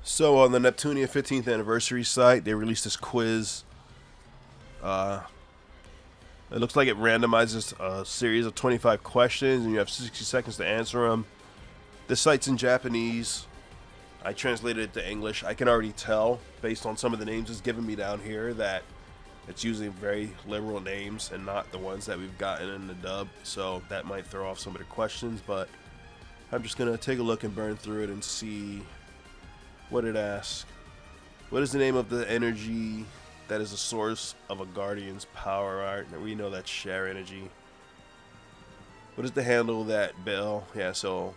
So on the Neptunia 15th anniversary site, they released this quiz. Uh, it looks like it randomizes a series of 25 questions, and you have 60 seconds to answer them. This site's in Japanese. I translated it to English. I can already tell, based on some of the names it's given me down here, that it's using very liberal names and not the ones that we've gotten in the dub. So that might throw off some of the questions, but I'm just going to take a look and burn through it and see what it asks. What is the name of the energy that is the source of a guardian's power art? We know that's share energy. What is the handle that Bell? Yeah, so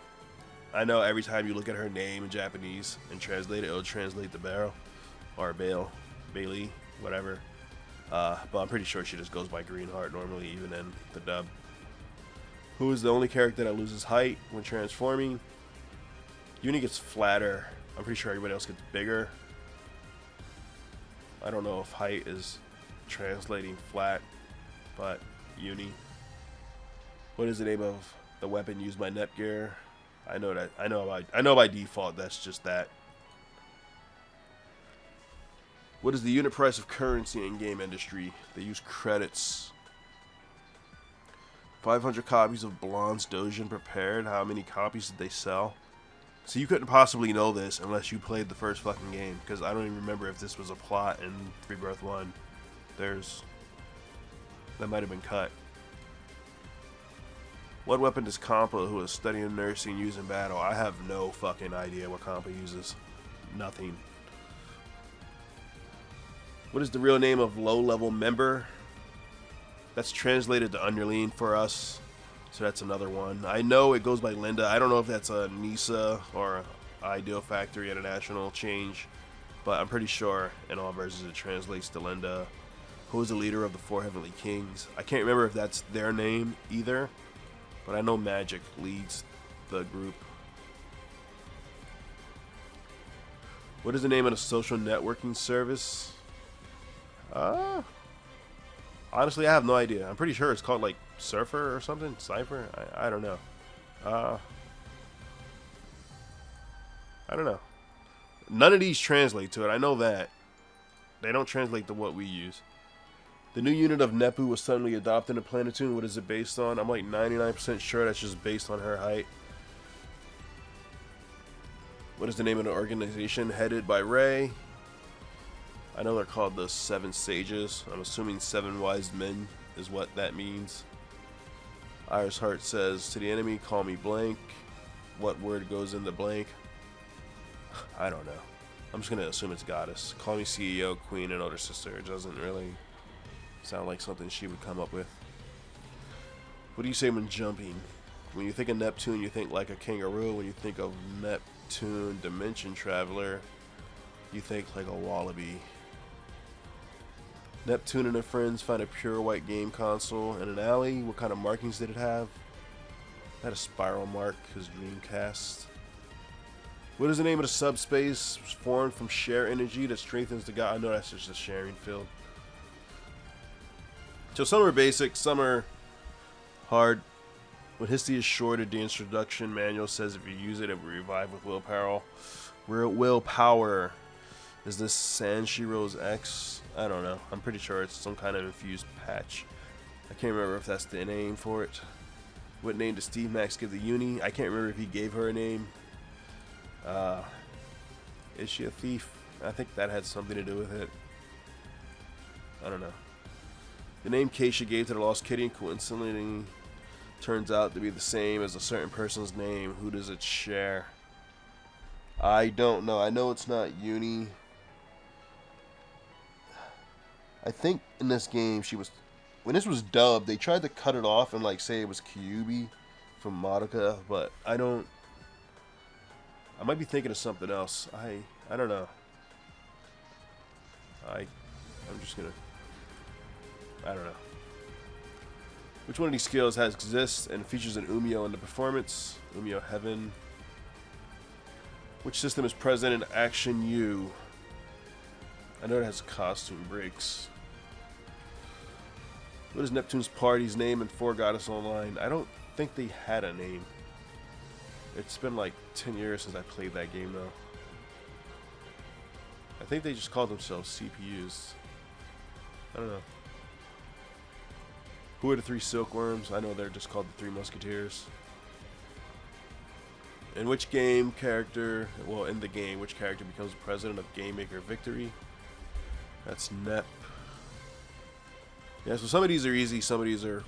I know every time you look at her name in Japanese and translate it, it'll translate the barrel or Bale, Bailey, whatever. But I'm pretty sure she just goes by Greenheart normally, even in the dub. Who is the only character that loses height when transforming? Uni gets flatter. I'm pretty sure everybody else gets bigger. I don't know if height is translating flat, but Uni. What is the name of the weapon used by Netgear? I know that. I know by default that's just that. What is the unit price of currency in game industry? They use credits. 500 copies of Blonde's Dojin prepared. How many copies did they sell? So you couldn't possibly know this unless you played the first fucking game, because I don't even remember if this was a plot in Rebirth 1. That might have been cut. What weapon does Compa, who is studying nursing, use in battle? I have no fucking idea what Compa uses. Nothing. What is the real name of low-level member? That's translated to underling for us. So that's another one. I know it goes by Linda. I don't know if that's a NISA or Ideal Factory International change, but I'm pretty sure in all versions it translates to Linda. Who is the leader of the Four Heavenly Kings? I can't remember if that's their name either, but I know Magic leads the group. What is the name of the social networking service? Honestly, I have no idea. I'm pretty sure it's called like Surfer or something. Cypher? I don't know. I don't know. None of these translate to it. I know that. They don't translate to what we use. The new unit of Nepu was suddenly adopted in Planetoon. What is it based on? I'm like 99% sure that's just based on her height. What is the name of the organization headed by Ray? I know they're called the Seven Sages. I'm assuming Seven Wise Men is what that means. Iris Heart says, to the enemy, call me blank. What word goes in the blank? I don't know. I'm just going to assume it's goddess. Call me CEO, queen, and older sister. It doesn't really sound like something she would come up with. What do you say when jumping? When you think of Neptune, you think like a kangaroo. When you think of Neptune Dimension Traveler, you think like a wallaby. Neptune and her friends find a pure white game console in an alley. What kind of markings did it have? It had a spiral mark, his Dreamcast. What is the name of the subspace formed from share energy that strengthens the god? I know that's just a sharing field. So some are basic, some are hard. When history is shorted, the introduction manual says if you use it, it will revive with willpower. Willpower. Is this Sanshiro's X? I don't know. I'm pretty sure it's some kind of infused patch. I can't remember if that's the name for it. What name does Steve Max give the uni? I can't remember if he gave her a name. Is she a thief? I think that had something to do with it. I don't know. The name Keisha gave to the lost kitty coincidentally turns out to be the same as a certain person's name. Who does it share? I don't know. I know it's not Uni. I think in this game when this was dubbed, they tried to cut it off and like say it was Kyubi from Madoka, but I might be thinking of something else. I don't know. I'm just gonna, I don't know. Which one of these skills exists and features an Umio in the performance? Umio Heaven. Which system is present in Action U? I know it has costume breaks. What is Neptune's party's name in Four Goddess Online? I don't think they had a name. It's been like 10 years since I played that game though. I think they just call themselves CPUs. I don't know. Who are the three silkworms? I know they're just called the Three Musketeers. In which game character, well, in the game, which character becomes president of Game Maker Victory? That's Nep. Yeah, so some of these are easy, some of these are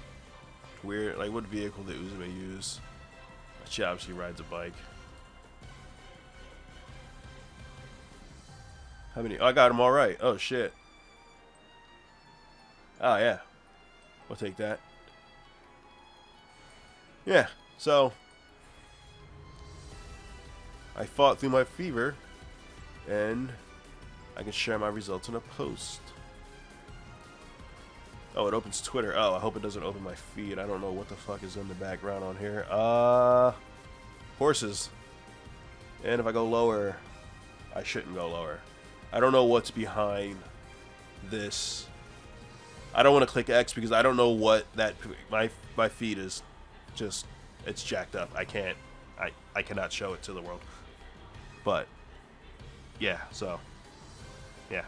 weird. Like, what vehicle did Uzume use? She obviously rides a bike. How many? Oh, I got them all right. Oh, shit. Oh, yeah. We'll take that. Yeah, so I fought through my fever, and I can share my results in a post. Oh, it opens Twitter. Oh, I hope it doesn't open my feed. I don't know what the fuck is in the background on here. Horses. And if I go lower, I shouldn't go lower. I don't know what's behind this. I don't want to click X because I don't know what that my feed is. Just, it's jacked up. I can't. I cannot show it to the world. But yeah, so yeah.